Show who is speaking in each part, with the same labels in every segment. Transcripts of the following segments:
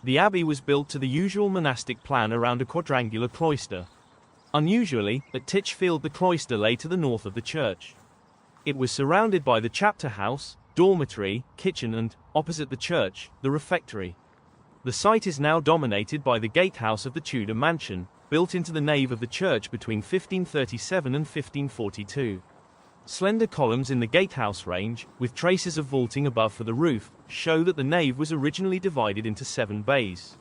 Speaker 1: The abbey was built to the usual monastic plan around a quadrangular cloister. Unusually, at Titchfield the cloister lay to the north of the church. It was surrounded by the chapter house, dormitory, kitchen and, opposite the church, the refectory. The site is now dominated by the gatehouse of the Tudor mansion, built into the nave of the church between 1537 and 1542. Slender columns in the gatehouse range, with traces of vaulting above for the roof, show that the nave was originally divided into 7 bays.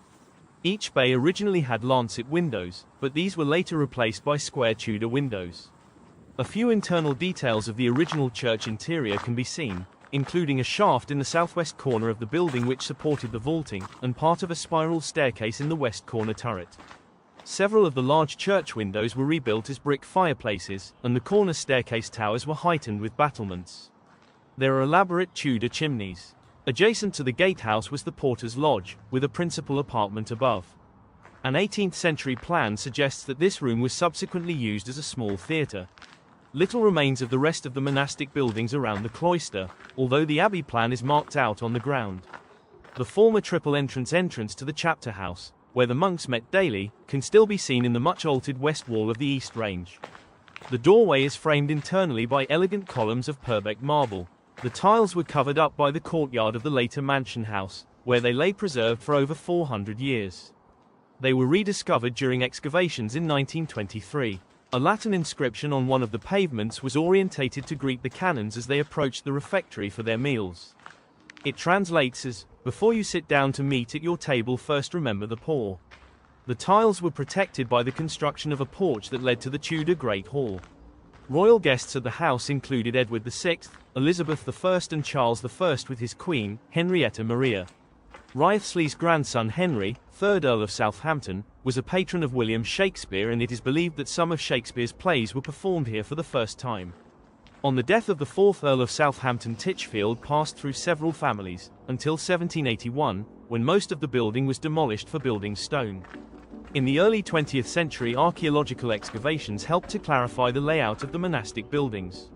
Speaker 1: Each bay originally had lancet windows, but these were later replaced by square Tudor windows. A few internal details of the original church interior can be seen, including a shaft in the southwest corner of the building which supported the vaulting, and part of a spiral staircase in the west corner turret. Several of the large church windows were rebuilt as brick fireplaces, and the corner staircase towers were heightened with battlements. There are elaborate Tudor chimneys. Adjacent to the gatehouse was the porter's lodge, with a principal apartment above. An 18th century plan suggests that this room was subsequently used as a small theatre. Little remains of the rest of the monastic buildings around the cloister, although the abbey plan is marked out on the ground. The former triple entrance to the chapter house, where the monks met daily, can still be seen in the much-altered west wall of the east range. The doorway is framed internally by elegant columns of Purbeck marble. The tiles were covered up by the courtyard of the later mansion house, where they lay preserved for over 400 years. They were rediscovered during excavations in 1923. A Latin inscription on one of the pavements was orientated to greet the canons as they approached the refectory for their meals. It translates as, "Before you sit down to meat at your table, first remember the poor." The tiles were protected by the construction of a porch that led to the Tudor Great Hall. Royal guests at the house included Edward VI, Elizabeth I and Charles I with his queen, Henrietta Maria. Wriothesley's grandson Henry, 3rd Earl of Southampton, was a patron of William Shakespeare, and it is believed that some of Shakespeare's plays were performed here for the first time. On the death of the 4th Earl of Southampton, Titchfield passed through several families, until 1781, when most of the building was demolished for building stone. In the early 20th century, archaeological excavations helped to clarify the layout of the monastic buildings.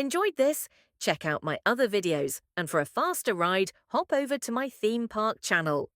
Speaker 2: Enjoyed this? Check out my other videos, and for a faster ride, hop over to my theme park channel.